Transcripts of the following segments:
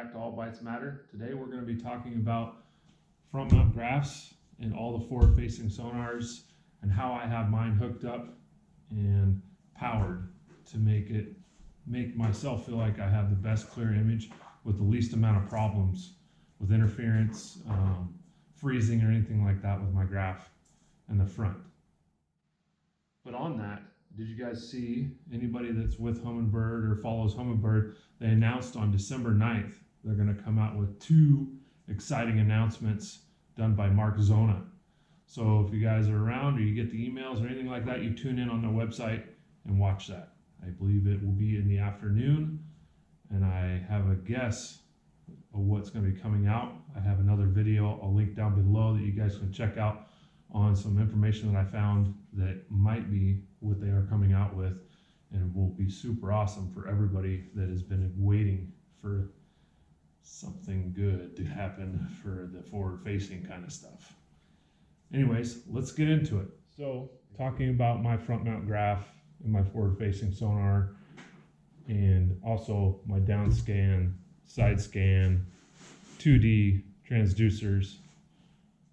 back to All Bites Matter. Today we're going to be talking about front mount graphs and all the forward facing sonars and how I have mine hooked up and powered to make myself feel like I have the best clear image with the least amount of problems with interference, freezing, or anything like that with my graph in the front. But on that, did you guys see, anybody that's with Humminbird or follows Humminbird, they announced on December 9th they're going to come out with 2 exciting announcements done by Mark Zona. So if you guys are around or you get the emails or anything like that, you tune in on their website and watch that. I believe it will be in the afternoon, and I have a guess of what's going to be coming out. I have another video I'll link down below that you guys can check out on some information that I found that might be what they are coming out with, and will be super awesome for everybody that has been waiting for something good to happen for the forward-facing kind of stuff. Anyways, let's get into it. So, talking about my front mount graph and my forward-facing sonar, and also my down scan, side scan, 2D transducers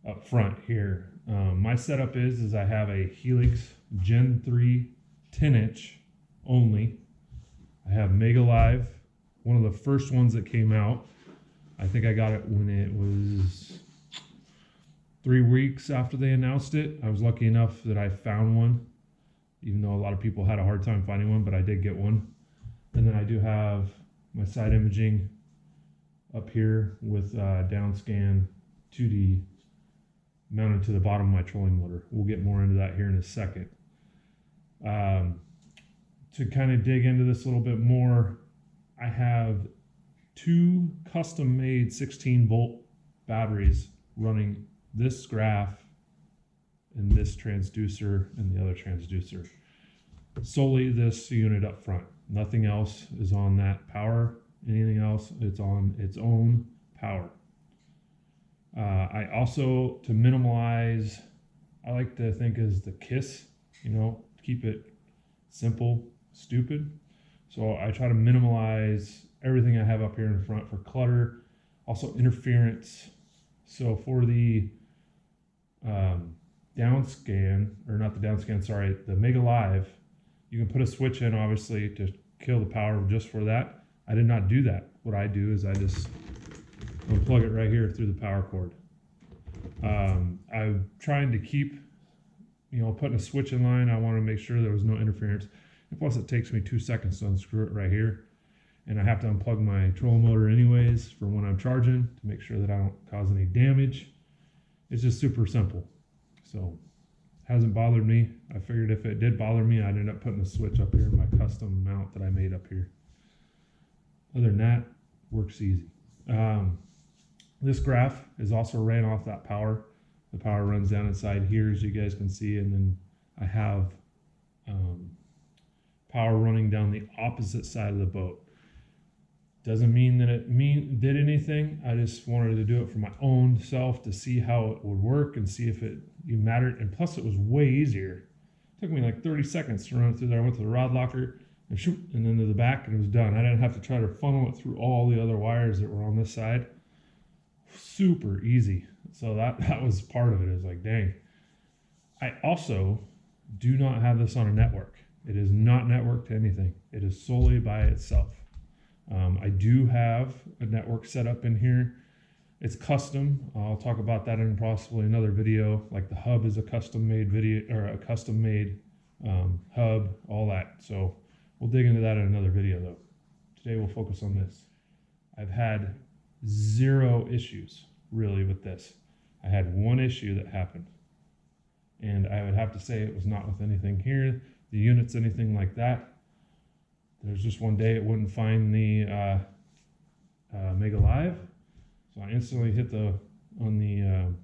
up front here. My setup is I have a Helix Gen 3 10-inch only. I have Mega Live, one of the first ones that came out. I think I got it when it was 3 weeks after they announced it. I was lucky enough that I found one, even though a lot of people had a hard time finding one, but I did get one. And then I do have my side imaging up here with down scan 2D mounted to the bottom of my trolling motor. We'll get more into that here in a second. To kind of dig into this a little bit more, I have 2 custom-made 16-volt batteries running this graph and this transducer and the other transducer. Solely this unit up front. Nothing else is on that power. Anything else, it's on its own power. I also, to minimize, I like to think as the KISS, keep it simple, stupid. So I try to minimize everything I have up here in the front for clutter, also interference. So for the down scan, or not the down scan, sorry, the Mega Live, you can put a switch in obviously to kill the power just for that. I did not do that. What I do is I just unplug it right here through the power cord. I'm trying to keep, putting a switch in line. I want to make sure there was no interference. And plus, it takes me 2 seconds to unscrew it right here. And I have to unplug my trolling motor anyways for when I'm charging to make sure that I don't cause any damage. It's just super simple. So, hasn't bothered me. I figured if it did bother me, I'd end up putting a switch up here in my custom mount that I made up here. Other than that, works easy. This graph is also ran off that power. The power runs down inside here, as you guys can see, and then I have power running down the opposite side of the boat. Doesn't mean that it did anything. I just wanted to do it for my own self to see how it would work and see if it even mattered. And plus, it was way easier. It took me like 30 seconds to run it through there. I went to the rod locker and shoot, and then to the back, and it was done. I didn't have to try to funnel it through all the other wires that were on this side. Super easy. So that was part of it. It was like, dang. I also do not have this on a network. It is not networked to anything. It is solely by itself. I do have a network set up in here. It's custom. I'll talk about that in possibly another video. Like the hub is a custom-made hub, all that. So we'll dig into that in another video though. Today we'll focus on this. I've had 0 issues really with this. I had 1 issue that happened, and I would have to say it was not with anything here, the units, anything like that. There's just one day it wouldn't find the Mega Live, so I instantly hit on the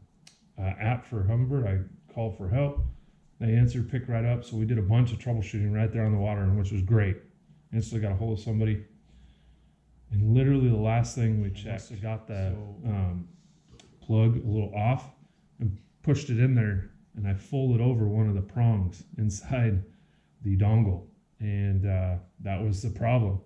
app for Humminbird. I called for help. They answered, picked right up. So we did a bunch of troubleshooting right there on the water, which was great. Instantly got a hold of somebody, and literally the last thing we checked, I got the plug a little off and pushed it in there, and I folded over one of the prongs inside the dongle, and that was the problem.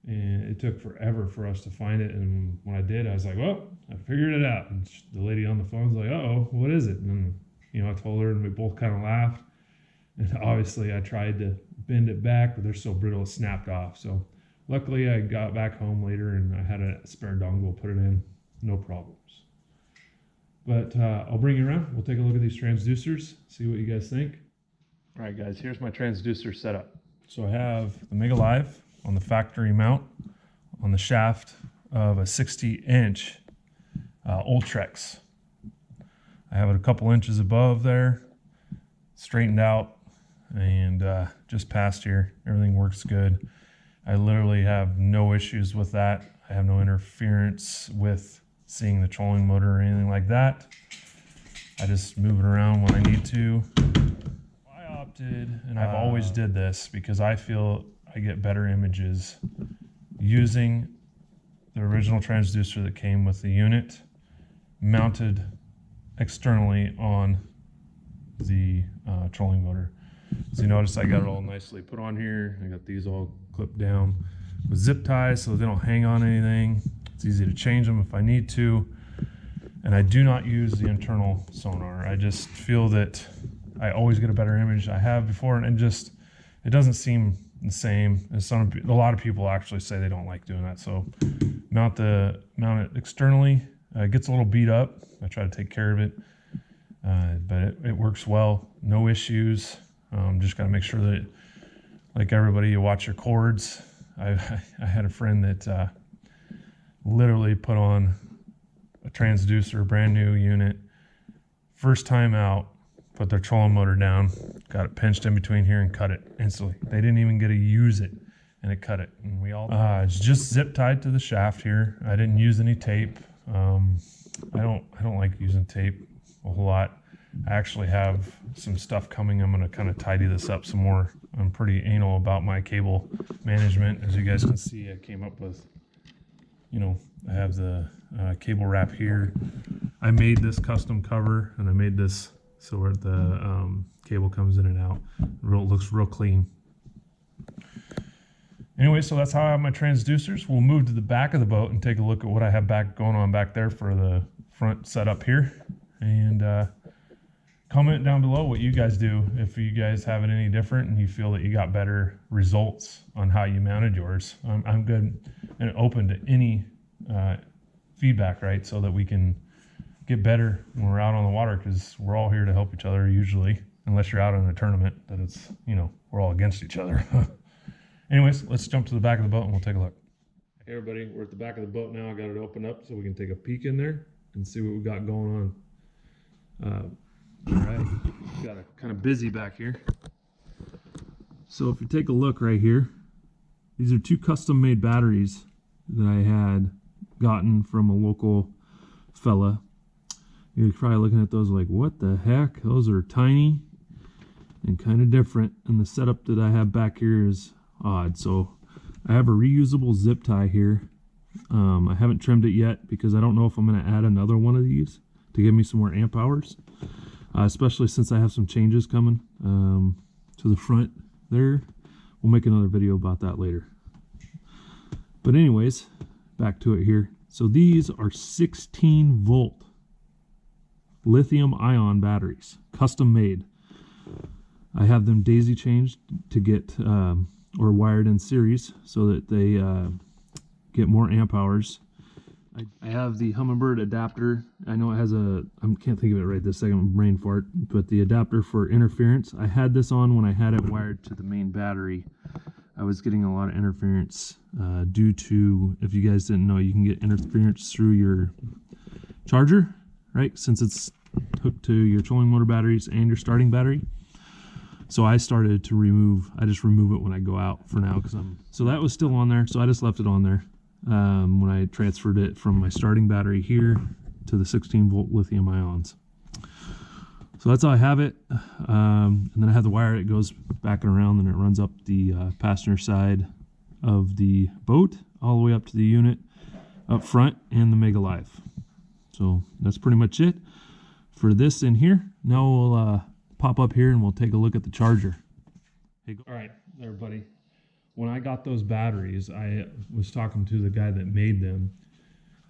and it took forever for us to find it. And when I did, I was like, well, I figured it out. And the lady on the phone was like, uh-oh, what is it? And then, I told her, and we both kind of laughed. And obviously I tried to bend it back, but they're so brittle it snapped off. So luckily I got back home later and I had a spare dongle, put it in, no problems. But I'll bring you around. We'll take a look at these transducers, see what you guys think. All right, guys, here's my transducer setup. So I have the Mega Live on the factory mount on the shaft of a 60-inch Ultrex. I have it a couple inches above there, straightened out, and just past here. Everything works good. I literally have no issues with that. I have no interference with seeing the trolling motor or anything like that. I just move it around when I need to. I opted, and I've always did this because I feel I get better images using the original transducer that came with the unit mounted externally on the trolling motor. So you notice I got it all nicely put on here. I got these all clipped down with zip ties so they don't hang on anything. It's easy to change them if I need to. And I do not use the internal sonar. I just feel that I always get a better image. I have before, and it doesn't seem the same as a lot of people actually say they don't like doing that. So mount it externally. It gets a little beat up. I try to take care of it, but it works well. No issues. Just got to make sure that, like everybody, you watch your cords. I had a friend that literally put on a transducer, brand new unit, first time out, put their trolling motor down, got it pinched in between here and cut it instantly. They didn't even get to use it, and it cut it. And we all it's just zip tied to the shaft here. I didn't use any tape. I don't like using tape a whole lot. I actually have some stuff coming. I'm going to kind of tidy this up some more. I'm pretty anal about my cable management. As you guys can see, I came up with, I have the cable wrap here. I made this custom cover, and I made this so where the cable comes in and out. Looks real clean. Anyway, so that's how I have my transducers. We'll move to the back of the boat and take a look at what I have going on back there for the front setup here. And comment down below what you guys do, if you guys have it any different and you feel that you got better results on how you mounted yours. I'm good and open to any feedback, right? So that we can get better when we're out on the water, because we're all here to help each other usually, unless you're out in a tournament that it's, we're all against each other. Anyways, let's jump to the back of the boat and we'll take a look. Hey everybody, we're at the back of the boat now. I got it open up so we can take a peek in there and see what we got going on. All right, got it kind of busy back here. So if you take a look right here, these are two custom made batteries that I had gotten from a local fella. You're probably looking at those like, what the heck? Those are tiny and kind of different. And the setup that I have back here is odd. So I have a reusable zip tie here. I haven't trimmed it yet because I don't know if I'm going to add another one of these to give me some more amp hours, especially since I have some changes coming to the front there. We'll make another video about that later. But anyways, back to it here. So these are 16 volt lithium ion batteries, custom made. I have them daisy changed to get or wired in series so that they get more amp hours. I have the Humminbird adapter. I know it has I can't think of it right this second, brain fart, but the adapter for interference. I had this on when I had it wired to the main battery. I was getting a lot of interference due to, if you guys didn't know, you can get interference through your charger, right? Since it's hooked to your trolling motor batteries and your starting battery. So I started to I just remove it when I go out for now, so that was still on there. So I just left it on there when I transferred it from my starting battery here to the 16 volt lithium ions. So that's how I have it. And then I have the wire. It goes back and around and it runs up the passenger side of the boat all the way up to the unit up front and the Mega Live. So that's pretty much it for this in here. Now we'll pop up here and we'll take a look at the charger. All right, everybody. when I got those batteries, I was talking to the guy that made them,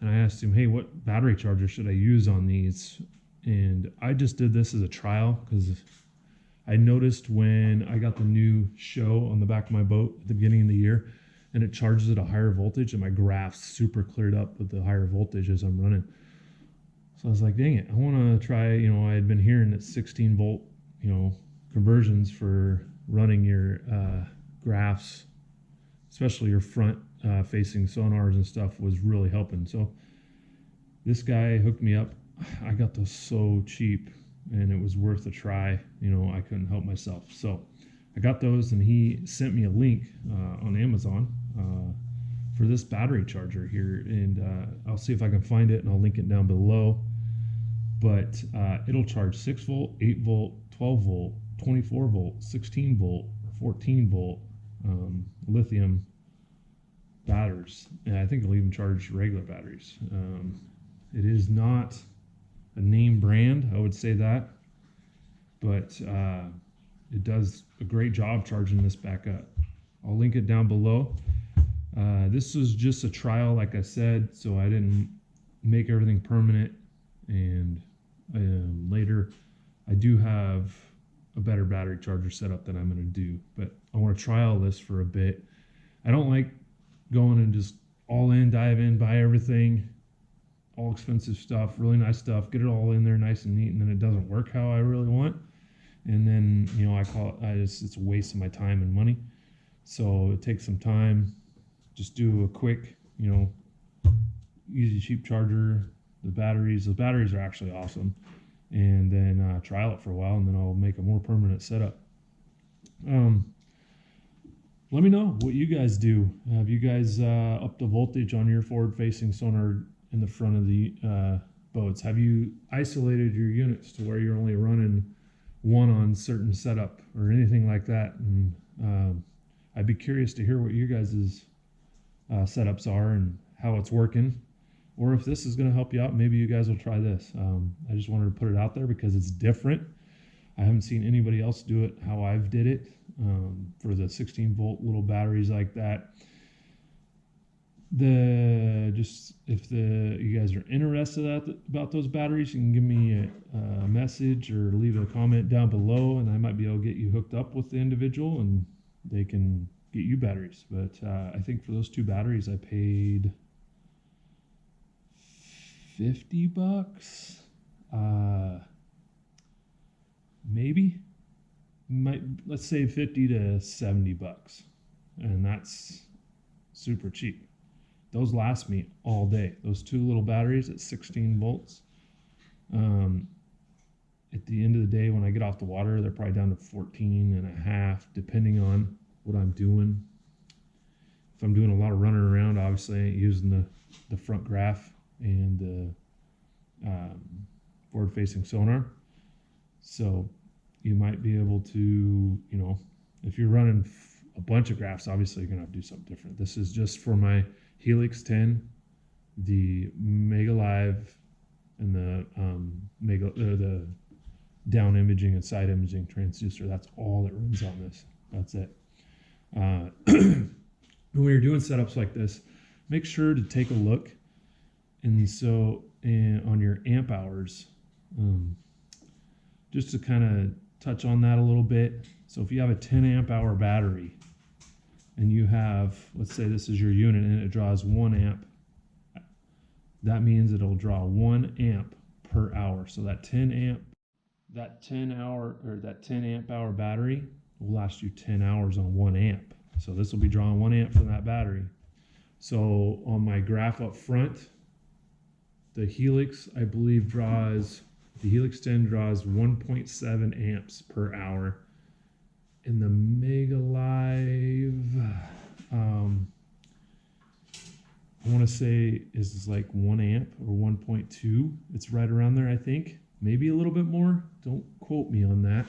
and I asked him, hey, what battery charger should I use on these? And I just did this as a trial because I noticed when I got the new show on the back of my boat at the beginning of the year, and it charges at a higher voltage, and my graphs super cleared up with the higher voltage as I'm running. So I was like, dang it, I want to try, I had been hearing that 16 volt, conversions for running your graphs, especially your front facing sonars and stuff, was really helping. So this guy hooked me up. I got those so cheap, and it was worth a try. I couldn't help myself. So I got those, and he sent me a link on Amazon for this battery charger here, and I'll see if I can find it, and I'll link it down below. But it'll charge 6 volt, 8 volt, 12 volt, 24 volt, 16 volt, 14 volt lithium batteries, and I think it'll even charge regular batteries. It is not a name brand, I would say that, but it does a great job charging this back up. I'll link it down below. This was just a trial, like I said, so I didn't make everything permanent, and later I do have a better battery charger setup that I'm going to do, but I want to trial this for a bit. I don't like going and just all in, dive in, buy everything, all expensive stuff, really nice stuff, get it all in there nice and neat, and then it doesn't work how I really want. And then, it's a waste of my time and money. So it takes some time. Just do a quick, easy, cheap charger. Those batteries are actually awesome. And then trial it for a while, and then I'll make a more permanent setup. Let me know what you guys do. Have you guys upped the voltage on your forward-facing sonar in the front of the boats? Have you isolated your units to where you're only running one on certain setup or anything like that? And I'd be curious to hear what your guys' setups are and how it's working. Or if this is going to help you out, maybe you guys will try this. I just wanted to put it out there because it's different. I haven't seen anybody else do it how I've did it for the 16 volt little batteries like that. If you guys are interested about those batteries, you can give me a message or leave a comment down below, and I might be able to get you hooked up with the individual, and they can get you batteries. But I think for those two batteries, I paid $50, maybe. Let's say $50 to $70, and that's super cheap. Those last me all day. Those two little batteries at 16 volts. At the end of the day, when I get off the water, they're probably down to 14 and a half, depending on what I'm doing. If I'm doing a lot of running around, obviously I ain't using the front graph and the forward-facing sonar. So you might be able to, if you're running a bunch of graphs, obviously you're going to have to do something different. This is just for my Helix 10, the Mega Live, and the down imaging and side imaging transducer. That's all that runs on this. That's it. When you're doing setups like this, make sure to take a look. And so on your amp hours, just to kind of touch on that a little bit. So if you have a 10 amp hour battery and you have, let's say this is your unit and it draws 1 amp, that means it'll draw 1 amp per hour. So that 10 amp hour battery will last you 10 hours on 1 amp. So this will be drawing 1 amp from that battery. So on my graph up front, the Helix, I believe, the Helix 10 draws 1.7 amps per hour. And the Mega Live, I want to say is like 1 amp or 1.2. It's right around there, I think. Maybe a little bit more. Don't quote me on that.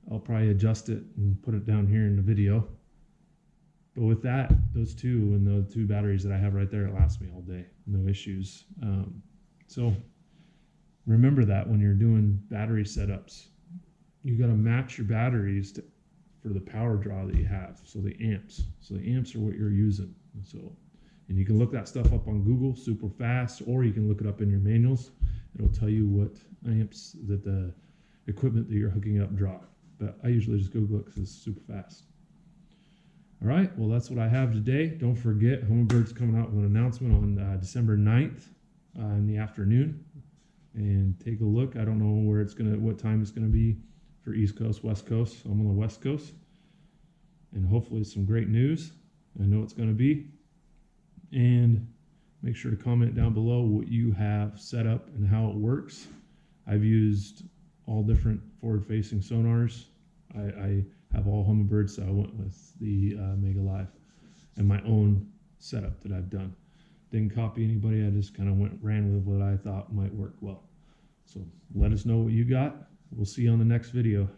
I'll probably adjust it and put it down here in the video. But with that, those two and the two batteries that I have right there, it lasts me all day. No issues. So remember that when you're doing battery setups. You got to match your batteries to for the power draw that you have. So the amps. So the amps are what you're using. And you can look that stuff up on Google super fast, or you can look it up in your manuals. It'll tell you what amps that the equipment that you're hooking up draw. But I usually just Google it because it's super fast. All right, well, that's what I have today. Don't forget, Hummingbird's coming out with an announcement on December 9th in the afternoon. And take a look. I don't know what time it's gonna be for East Coast, West Coast. I'm on the West Coast. And hopefully some great news. I know it's gonna be. And make sure to comment down below what you have set up and how it works. I've used all different forward-facing sonars. I have all Humminbirds, so I went with the Mega Live and my own setup that I've done. Didn't copy anybody. I just kind of ran with what I thought might work well. So let us know what you got. We'll see you on the next video.